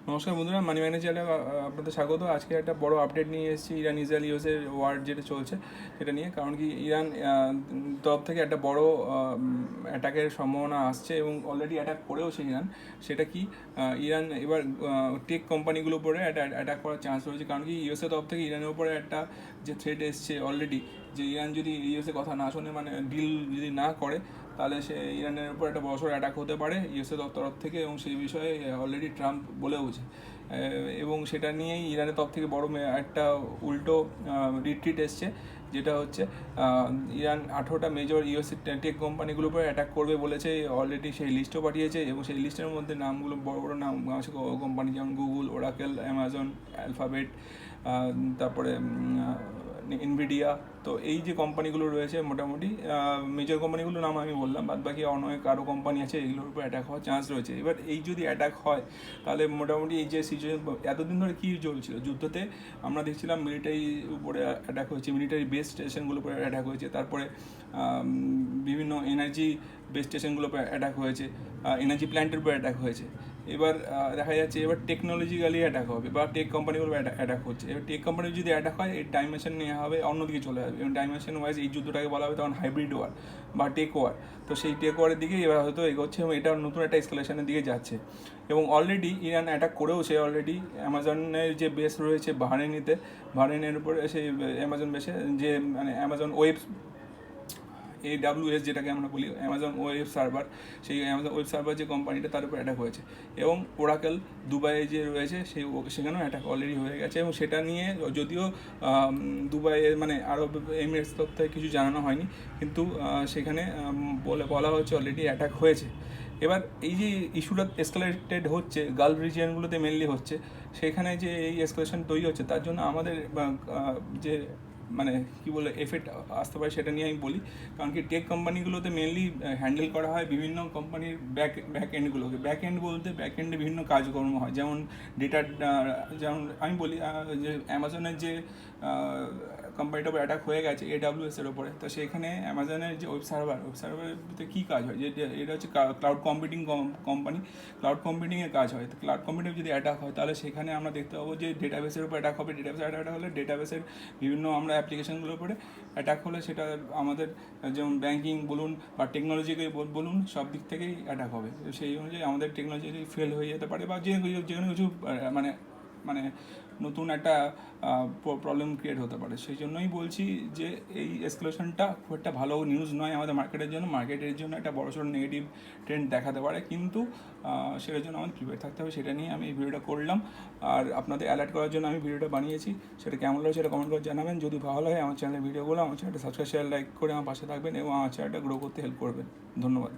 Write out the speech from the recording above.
নমস্কার বন্ধুরা, মানি ম্যানেজ চ্যানেলে আপনাদের স্বাগত। আজকে একটা বড় আপডেট নিয়ে এসেছি ইরান ইসরায়েল ইউএসের ওয়ার যেটা চলছে সেটা নিয়ে। কারণ কি ইরান তরফ থেকে একটা বড় অ্যাটাকের সম্ভাবনা আসছে এবং অলরেডি অ্যাটাক করেওছে ইরান। সেটা কি, ইরান এবার টেক কোম্পানিগুলোর উপরে একটা অ্যাটাক করার চান্স রয়েছে। কারণ কি ইউএসএ তরফ থেকে ইরানের উপরে একটা যে থ্রেট এসছে অলরেডি, যে ইরান যদি ইউএসএ কথা না শোনে, মানে ডিল যদি না করে, তাহলে সে ইরানের উপর একটা বড়সড় অ্যাটাক হতে পারে ইউএসএ তরফ থেকে, এবং সেই বিষয়ে অলরেডি ট্রাম্প বলেওছে। এবং সেটা নিয়েই ইরানের তরফ থেকে বড় একটা উল্টো রিট্রিট এসছে, যেটা হচ্ছে ইরান 18টা মেজর ইউএস টেক কোম্পানিগুলোর উপরে অ্যাটাক করবে বলেছে। অলরেডি সেই লিস্টও পাঠিয়েছে এবং সেই লিস্টের মধ্যে নামগুলো বড় বড় নাম আছে কোম্পানি, যেমন গুগল, ওরাকেল, অ্যামাজন, অ্যালফাবেট, তারপরে ইনভিডিয়া। তো এই যে কোম্পানিগুলো রয়েছে মোটামুটি মেজর কোম্পানিগুলোর নাম আমি বললাম, বাদ বাকি অনেক আরও কোম্পানি আছে, এগুলোর উপর অ্যাটাক হওয়ার চান্স রয়েছে। এবার এই যদি অ্যাটাক হয়, তাহলে মোটামুটি এই যে সিচুয়েশন এতদিন ধরে কী চলছিল যুদ্ধতে, আমরা দেখছিলাম মিলিটারি উপরে অ্যাটাক হয়েছে, মিলিটারি বেস স্টেশনগুলোর উপরে অ্যাটাক হয়েছে, তারপরে বিভিন্ন এনার্জি বেস স্টেশনগুলোর উপরে অ্যাটাক হয়েছে, এনার্জি প্ল্যান্টের উপর অ্যাটাক হয়েছে। এবার দেখা যাচ্ছে এবার টেকনোলজিক্যালি অ্যাটাক হবে বা টেক কোম্পানিগুলো অ্যাটাক হচ্ছে। এবার টেক কোম্পানি যদি অ্যাটাক হয়, এই ডাইমেনশন নেওয়া হবে, অন্যদিকে চলে যাবে। এবং ডাইমেনশন ওয়াইজ এই যুদ্ধটাকে বলা হবে তখন হাইব্রিড ওয়ার বা টেক ওয়ার। তো সেই টেক ওয়ারের দিকে এবার হয়তো এগোচ্ছে এবং এটা নতুন একটা এসকালেশনের দিকে যাচ্ছে। এবং অলরেডি ইরান অ্যাটাক করেওছে অলরেডি অ্যামাজনের যে বেস রয়েছে বাহরেইনেতে, বাহরেইনের উপরে সেই অ্যামাজন বেসে যে মানে অ্যামাজন ওয়েব AWS যেটাকে আমরা বলি, অ্যামাজন ওয়েব সার্ভার, সেই অ্যামাজন ওয়েব সার্ভার যে কোম্পানিটা, তার উপর অ্যাটাক হয়েছে। এবং ওরাকেল দুবাইয়ে যে রয়েছে সেখানেও অ্যাটাক অলরেডি হয়ে গেছে। এবং সেটা নিয়ে যদিও দুবাইয়ে মানে আরব এমিরেটস তরফ থেকে কিছু জানানো হয়নি, কিন্তু সেখানে বলা হচ্ছে অলরেডি অ্যাটাক হয়েছে। এবার এই যে ইস্যুটা এসকালেটেড হচ্ছে গালফ রিজিয়নগুলোতে মেনলি হচ্ছে, সেখানে যে এই এসকালেশন তৈরি হচ্ছে, তার জন্য আমাদের যে মানে কী বলে এফেক্ট আসতে পারে সেটা নিয়ে আমি বলি। কারণ কি টেক কোম্পানিগুলোতে মেনলি হ্যান্ডেল করা হয় বিভিন্ন কোম্পানির ব্যাক এন্ডগুলোকে। ব্যাক এন্ড বলতে ব্যাক এন্ডে বিভিন্ন কাজকর্ম হয়, যেমন ডেটা, যেমন আমি বলি যে অ্যামাজনের যে কোম্পানিটার উপর অ্যাটাক হয়ে গেছে AWS-এর ওপরে, তো সেখানে অ্যামাজনের যে ওয়েব সার্ভারে কী কাজ হয়, যে এটা হচ্ছে ক্লাউড কম্পিউটিং কোম্পানি, ক্লাউড কম্পিউটিংয়ের কাজ হয়। তো ক্লাউড কম্পিউটিং যদি অ্যাটাক হয়, তাহলে সেখানে আমরা দেখতে পাবো যে ডেটাবেসের উপর অ্যাটাক হবে। ডেটাবেসের অ্যাটাক হলে ডেটাবেসের বিভিন্ন আমরা অ্যাপ্লিকেশনগুলোর উপরে অ্যাটাক হলে সেটা আমাদের যেমন ব্যাঙ্কিং বলুন বা টেকনোলজিকে বলুন, সব দিক থেকেই অ্যাটাক হবে। সেই অনুযায়ী আমাদের টেকনোলজি ফেল হয়ে যেতে পারে বা যে কোনো কিছু মানে মানে নতুন একটা প্রবলেম ক্রিয়েট হতে পারে। সেই জন্যই বলছি যে এই এসকালেশনটা খুব একটা ভালো নিউজ নয় আমাদের মার্কেটের জন্য। মার্কেটের জন্য একটা বড়সড় নেগেটিভ ট্রেন্ড দেখাতে পারে, কিন্তু সেটার জন্য আমাদের প্রিপেয়ার থাকতে হবে। সেটা নিয়ে আমি এই ভিডিওটা করলাম, আর আপনাদের অ্যালার্ট করার জন্য আমি ভিডিওটা বানিয়েছি। সেটা কেমন লাগে সেটা কমেন্ট করে জানাবেন। যদি ভালো লাগে আমার চ্যানেলের ভিডিওগুলো, আমার চ্যানেলটা সাবস্ক্রাইব শেয়ার লাইক করে আমার পাশে থাকবেন এবং আমার চ্যানেলটা গ্রো করতে হেল্প করবেন। ধন্যবাদ।